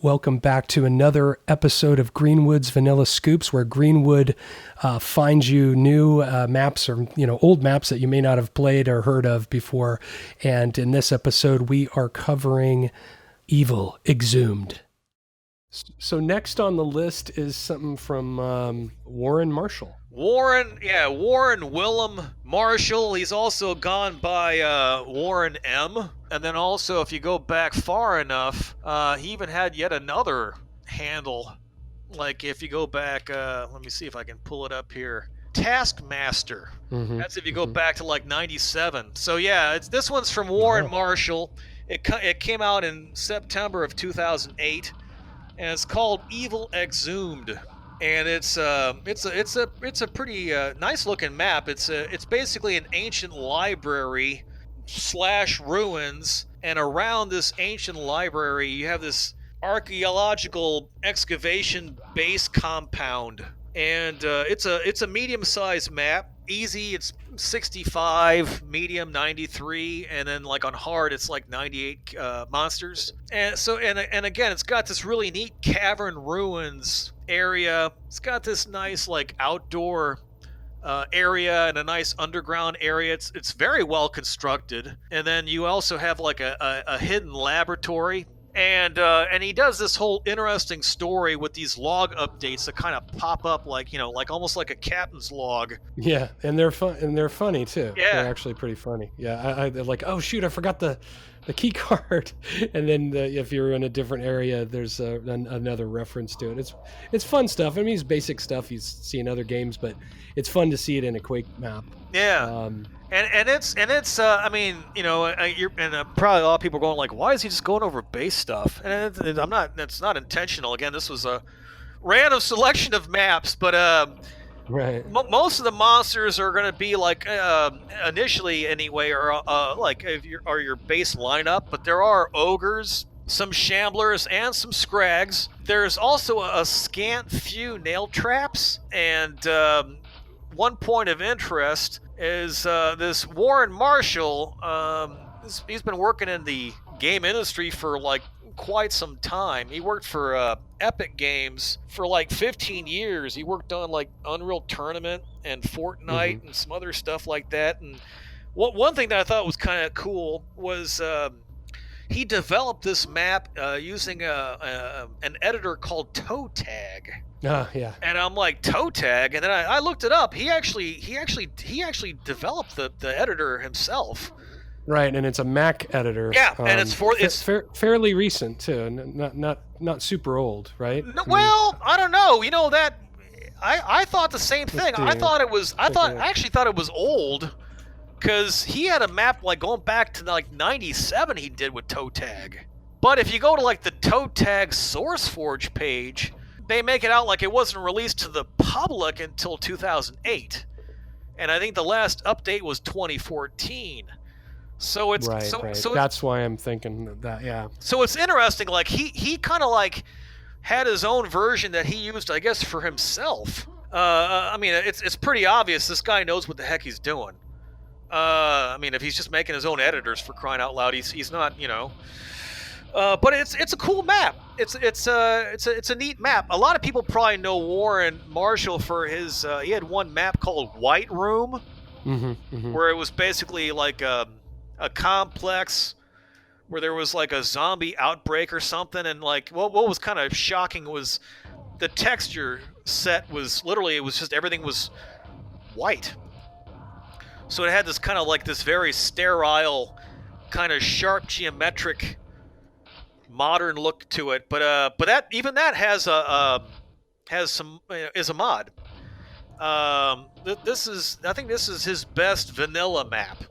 Welcome back to another episode of Greenwood's Vanilla Scoops, where Greenwood finds you new maps or old maps that you may not have played or heard of before. And in this episode, we are covering Evil Exhumed. So next on the list is something from Warren Marshall. Warren Willem Marshall. He's also gone by Warren M. And then also, if you go back far enough, he even had yet another handle. Like if you go back, let me see if I can pull it up here. Taskmaster. Mm-hmm. That's if you go back to like 97. So yeah, this one's from Warren Marshall. It came out in September of 2008, and it's called Evil Exhumed. And it's a pretty nice looking map. It's basically an ancient library / ruins, and around this ancient library you have this archaeological excavation base compound. And it's a medium-sized map. Easy, it's 65, medium 93, and then like on hard it's like 98 monsters. And so and again, it's got this really neat cavern ruins area. It's got this nice like outdoor area and a nice underground area. It's very well constructed. And then you also have like a hidden laboratory. And he does this whole interesting story with these log updates that kind of pop up like almost like a captain's log. Yeah, and they're fun and they're funny too. Yeah, they're actually pretty funny. Yeah, they're like, oh shoot, I forgot the key card, and then if you're in a different area, there's another reference to it. It's fun stuff. I mean, it's basic stuff you see in other games, but it's fun to see it in a Quake map. Yeah. And it's I mean, probably a lot of people are going like, why is he just going over base stuff? And it's not intentional. Again, this was a random selection of maps, but right. Most of the monsters are going to be like initially anyway, or like your base lineup. But there are ogres, some shamblers, and some scrags. There's also a scant few nail traps, and one point of interest is this Warren Marshall. He's been working in the game industry for like quite some time. He worked for Epic Games for like 15 years. He worked on like Unreal Tournament and Fortnite and some other stuff like that. And one thing that I thought was kind of cool was he developed this map using an editor called Toe Tag. Yeah. And I'm like, Toe Tag, and then I looked it up. He actually developed the editor himself. Right, and it's a Mac editor. Yeah, and it's fairly recent too, not super old, right? No, well, I don't know. You know that I thought the same thing. I actually thought it was old, because he had a map like going back to like 97 he did with Toe Tag. But if you go to like the Toe Tag SourceForge page, they make it out like it wasn't released to the public until 2008. And I think the last update was 2014. So it's right. So that's why I'm thinking that, yeah. So it's interesting, like he kind of like had his own version that he used, I guess, for himself. I mean, it's pretty obvious this guy knows what the heck he's doing. I mean, if he's just making his own editors, for crying out loud, he's not, but it's a cool map. It's a neat map. A lot of people probably know Warren Marshall for his. He had one map called White Room, where it was basically like a complex where there was like a zombie outbreak or something, and like what was kind of shocking was the texture set was literally, it was just everything was white. So it had this kind of like this very sterile, kind of sharp geometric modern look to it, but that has is a mod. I think this is his best vanilla map,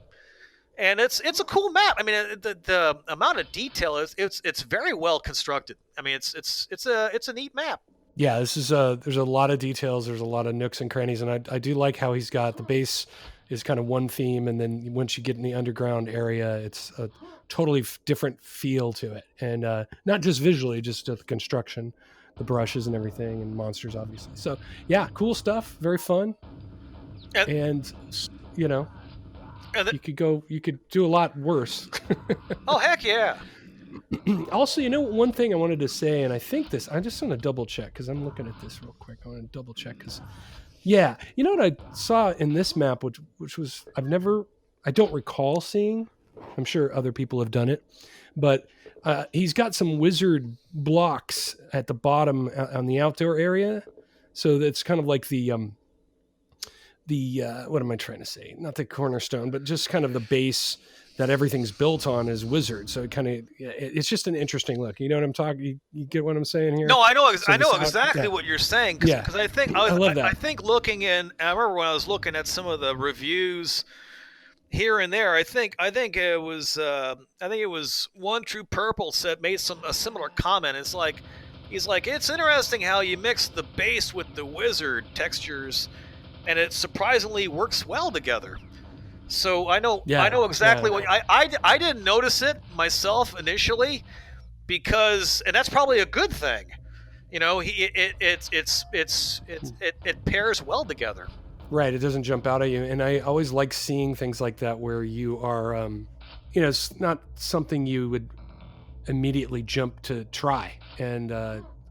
and it's a cool map. I mean, the amount of detail it's very well constructed. I mean, it's a neat map. Yeah, this is there's a lot of details. There's a lot of nooks and crannies, and I do like how he's got the base is kind of one theme, and then once you get in the underground area, it's a totally different feel to it, and not just visually, just the construction, the brushes and everything, and monsters obviously. So yeah, cool stuff, very fun, and you could do a lot worse. Oh heck yeah! Also, one thing I wanted to say, and I think this, I just want to double check because I'm looking at this real quick. I want to double check because, yeah, you know what I saw in this map, which was I don't recall seeing. I'm sure other people have done it, but he's got some wizard blocks at the bottom on the outdoor area, so that's kind of like the what am I trying to say? Not the cornerstone, but just kind of the base that everything's built on is wizard. So it's just an interesting look. You know what I'm talking? You get what I'm saying here? No, I know. So I know exactly what you're saying. Because I think I love that. I think looking in. I remember when I was looking at some of the reviews here and there. I think it was One True Purple made a similar comment. It's like he's like, it's interesting how you mix the base with the wizard textures, and it surprisingly works well together. So I know exactly what I didn't notice it myself initially, because, and that's probably a good thing. It pairs well together. Right, it doesn't jump out at you, and I always like seeing things like that where you are, it's not something you would immediately jump to try, and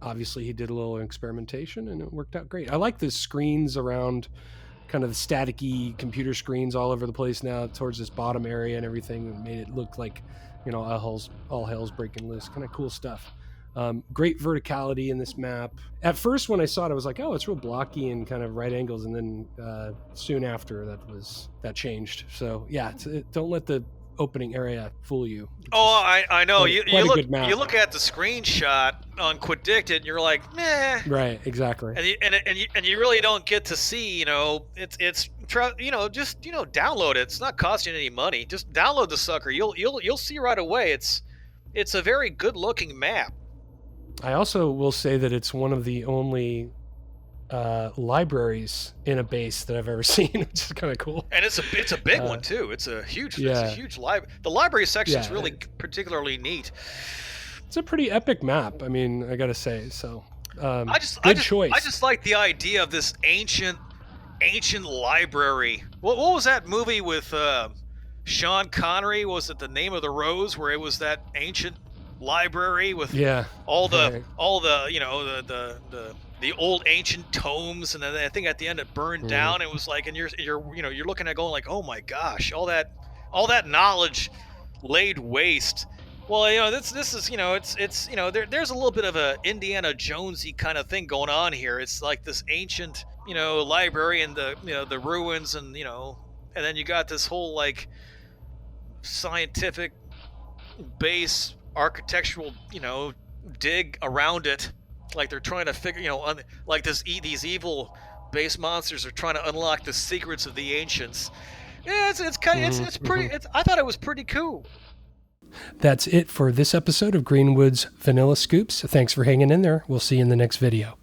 obviously he did a little experimentation, and it worked out great. I like the screens around, kind of the staticky computer screens all over the place now towards this bottom area and everything, and made it look like, all hell's breaking loose. Kind of cool stuff. Great verticality in this map. At first, when I saw it, I was like, oh, it's real blocky and kind of right angles. And then soon after, that changed. So yeah, don't let the opening area fool you. Oh, I know. You look at the screenshot on Quakecast and you're like, meh. Right, exactly. And you really don't get to see, just download it. It's not costing you any money. Just download the sucker. You'll see right away. It's a very good looking map. I also will say that it's one of the only libraries in a base that I've ever seen, which is kind of cool. And it's a big one too. It's a huge library. The library section is really particularly neat. It's a pretty epic map. I mean, I gotta say. So, good choice. I just like the idea of this ancient library. What was that movie with Sean Connery? Was it The Name of the Rose, where it was that ancient library with all the old ancient tomes, and then I think at the end it burned down. It was like, and you're looking at going like, oh my gosh, all that knowledge laid waste. Well, this is it's there's a little bit of a Indiana Jonesy kind of thing going on here. It's like this ancient library and the ruins, and and then you got this whole like scientific base architectural dig around it, like they're trying to figure like these evil base monsters are trying to unlock the secrets of the ancients. Yeah, it's pretty. I thought it was pretty cool. That's it for this episode of Greenwood's Vanilla Scoops. Thanks for hanging in there. We'll see you in the next video.